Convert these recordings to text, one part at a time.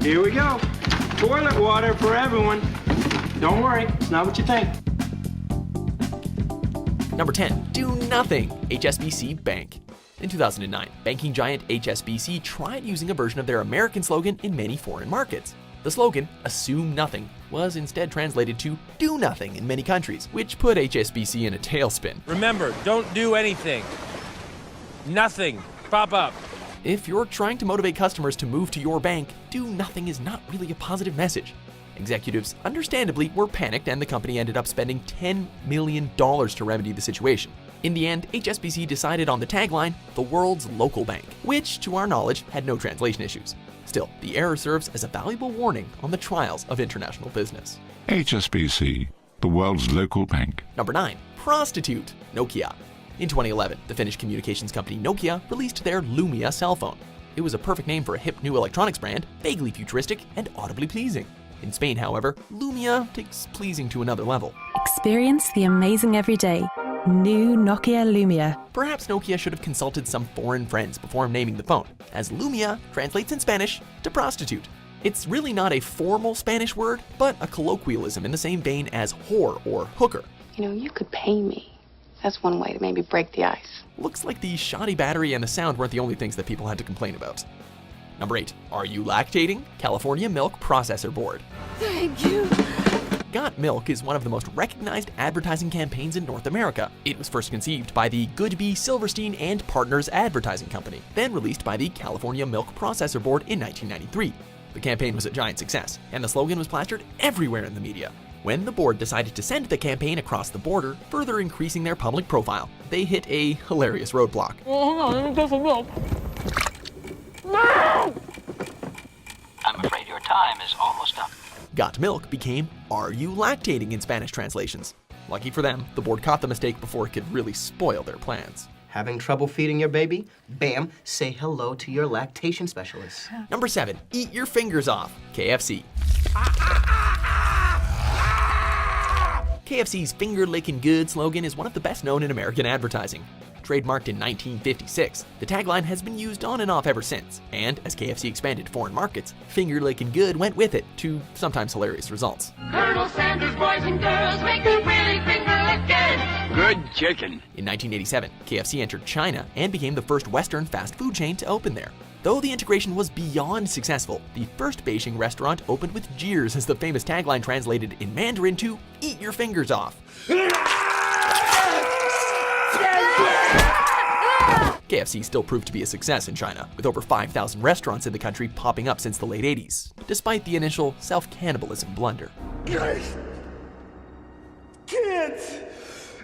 Here we go. Toilet water for everyone. Don't worry, it's not what you think. Number 10. Do nothing. HSBC Bank. In 2009, banking giant HSBC tried using a version of their American slogan in many foreign markets. The slogan, "Assume Nothing," was instead translated to "Do Nothing" in many countries, which put HSBC in a tailspin. Remember, don't do anything. Nothing. Pop up. If you're trying to motivate customers to move to your bank, do nothing is not really a positive message. Executives, understandably, were panicked and the company ended up spending $10 million to remedy the situation. In the end, HSBC decided on the tagline, "The world's local bank," which, to our knowledge, had no translation issues. Still, the error serves as a valuable warning on the trials of international business. HSBC, the world's local bank. Number 9. Prostitute. Nokia. In 2011, the Finnish communications company Nokia released their Lumia cell phone. It was a perfect name for a hip new electronics brand, vaguely futuristic and audibly pleasing. In Spain, however, Lumia takes pleasing to another level. Experience the amazing everyday. New Nokia Lumia. Perhaps Nokia should have consulted some foreign friends before naming the phone, as Lumia translates in Spanish to prostitute. It's really not a formal Spanish word, but a colloquialism in the same vein as whore or hooker. You know, you could pay me. That's one way to maybe break the ice. Looks like the shoddy battery and the sound weren't the only things that people had to complain about. Number 8. Are you lactating? California Milk Processor Board. Thank you. Got Milk is one of the most recognized advertising campaigns in North America. It was first conceived by the Goodby, Silverstein and Partners Advertising Company, then released by the California Milk Processor Board in 1993. The campaign was a giant success, and the slogan was plastered everywhere in the media. When the board decided to send the campaign across the border, further increasing their public profile, they hit a hilarious roadblock. Oh, hang on, let me get some milk. No! I'm afraid your time is almost up. Got Milk became Are You Lactating in Spanish translations. Lucky for them, the board caught the mistake before it could really spoil their plans. Having trouble feeding your baby? Bam, say hello to your lactation specialist. Number 7. Eat your fingers off. KFC. KFC's finger licking good slogan is one of the best known in American advertising. Trademarked in 1956, the tagline has been used on and off ever since, and as KFC expanded to foreign markets, finger licking good went with it, to sometimes hilarious results. Colonel Sanders, boys and girls, make a really finger licking. Good chicken. In 1987, KFC entered China and became the first Western fast food chain to open there. Though the integration was beyond successful, the first Beijing restaurant opened with jeers as the famous tagline translated in Mandarin to "Eat your fingers off." KFC still proved to be a success in China, with over 5,000 restaurants in the country popping up since the late 80s, despite the initial self-cannibalism blunder. Guys!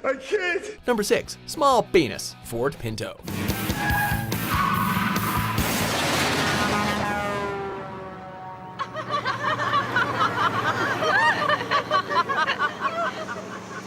I can't! Number 6. Small penis. Ford Pinto.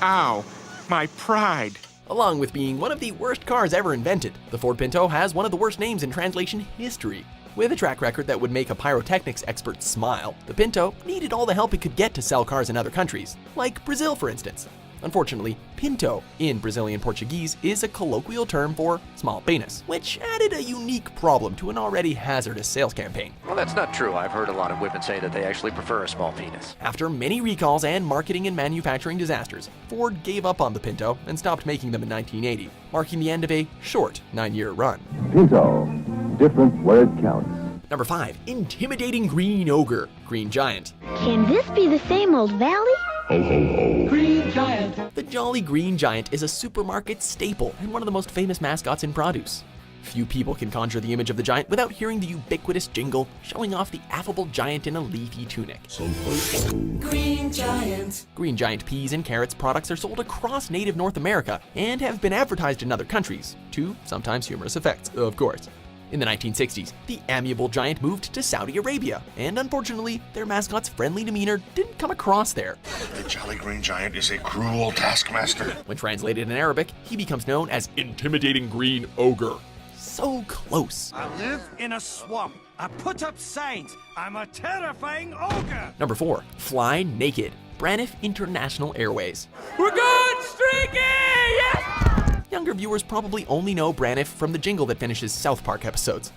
Ow, my pride. Along with being one of the worst cars ever invented, the Ford Pinto has one of the worst names in translation history. With a track record that would make a pyrotechnics expert smile, the Pinto needed all the help it could get to sell cars in other countries, like Brazil for instance. Unfortunately, Pinto in Brazilian Portuguese is a colloquial term for small penis, which added a unique problem to an already hazardous sales campaign. Well, that's not true. I've heard a lot of women say that they actually prefer a small penis. After many recalls and marketing and manufacturing disasters, Ford gave up on the Pinto and stopped making them in 1980, marking the end of a short 9-year run. Pinto, different where it counts. Number 5. Intimidating Green Ogre. Green Giant. Can this be the same old valley? Ho, ho, ho. Green Giant. The Jolly Green Giant is a supermarket staple and one of the most famous mascots in produce. Few people can conjure the image of the giant without hearing the ubiquitous jingle showing off the affable giant in a leafy tunic. Green Giant. Green Giant peas and carrots products are sold across native North America and have been advertised in other countries, to sometimes humorous effects, of course. In the 1960s, the amiable giant moved to Saudi Arabia, and unfortunately, their mascot's friendly demeanor didn't come across there. The Jolly Green Giant is a cruel taskmaster. When translated in Arabic, he becomes known as Intimidating Green Ogre. So close. I live in a swamp. I put up signs. I'm a terrifying ogre. Number 4. Fly Naked. Braniff International Airways. We're going streaky! Yes! Younger viewers probably only know Braniff from the jingle that finishes South Park episodes.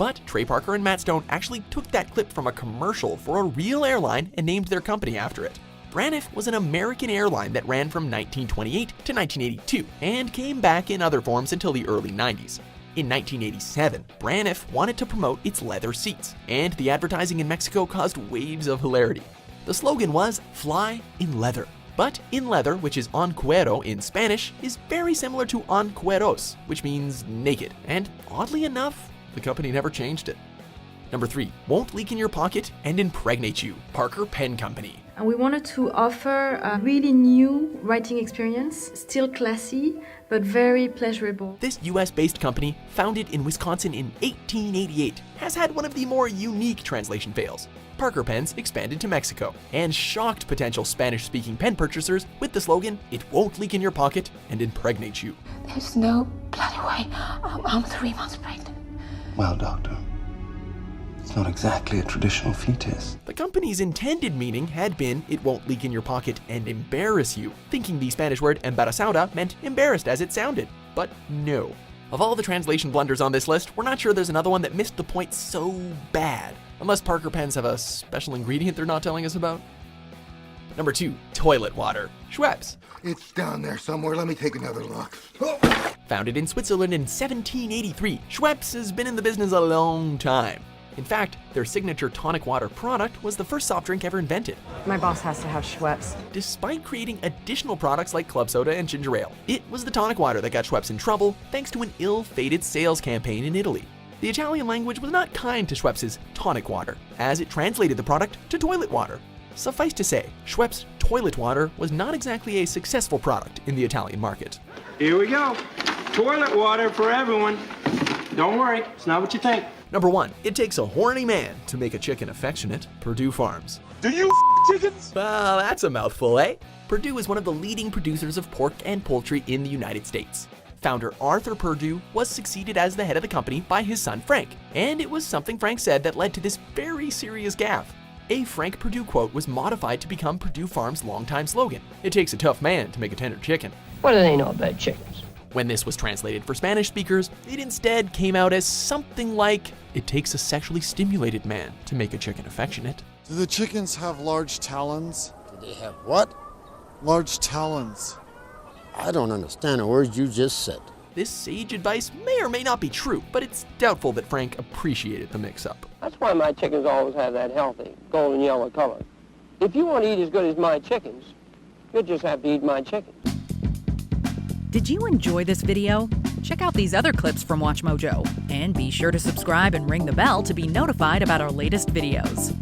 But Trey Parker and Matt Stone actually took that clip from a commercial for a real airline and named their company after it. Braniff was an American airline that ran from 1928 to 1982 and came back in other forms until the early 90s. In 1987, Braniff wanted to promote its leather seats, and the advertising in Mexico caused waves of hilarity. The slogan was "Fly in leather." But in leather, which is en cuero in Spanish, is very similar to en cueros, which means naked, and oddly enough, the company never changed it. Number 3, won't leak in your pocket and impregnate you. Parker Pen Company. And we wanted to offer a really new writing experience, still classy, but very pleasurable. This US-based company, founded in Wisconsin in 1888, has had one of the more unique translation fails. Parker Pens expanded to Mexico and shocked potential Spanish-speaking pen purchasers with the slogan, "It won't leak in your pocket and impregnate you." There's no bloody way. I'm 3 months pregnant. Well, doctor, it's not exactly a traditional fetus. The company's intended meaning had been, "It won't leak in your pocket and embarrass you," thinking the Spanish word embarazada meant embarrassed as it sounded. But no. Of all the translation blunders on this list, we're not sure there's another one that missed the point so bad. Unless Parker Pens have a special ingredient they're not telling us about. Number 2, toilet water. Schweppes. It's down there somewhere. Let me take another look. Oh. Founded in Switzerland in 1783, Schweppes has been in the business a long time. In fact, their signature tonic water product was the first soft drink ever invented. My boss has to have Schweppes. Despite creating additional products like club soda and ginger ale, it was the tonic water that got Schweppes in trouble thanks to an ill-fated sales campaign in Italy. The Italian language was not kind to Schweppes' tonic water, as it translated the product to toilet water. Suffice to say, Schweppes' toilet water was not exactly a successful product in the Italian market. Here we go. Toilet water for everyone. Don't worry, it's not what you think. Number 1, it takes a horny man to make a chicken affectionate. Perdue Farms. Do you chickens? Well, that's a mouthful, eh? Perdue is one of the leading producers of pork and poultry in the United States. Founder Arthur Perdue was succeeded as the head of the company by his son Frank, and it was something Frank said that led to this very serious gaffe. A Frank Perdue quote was modified to become Perdue Farms' longtime slogan, "It takes a tough man to make a tender chicken." What do they know about chickens? When this was translated for Spanish speakers, it instead came out as something like, "It takes a sexually stimulated man to make a chicken affectionate." Do the chickens have large talons? Do they have what? Large talons. I don't understand the words you just said. This sage advice may or may not be true, but it's doubtful that Frank appreciated the mix-up. That's why my chickens always have that healthy golden yellow color. If you want to eat as good as my chickens, you'll just have to eat my chickens. Did you enjoy this video? Check out these other clips from WatchMojo, and be sure to subscribe and ring the bell to be notified about our latest videos.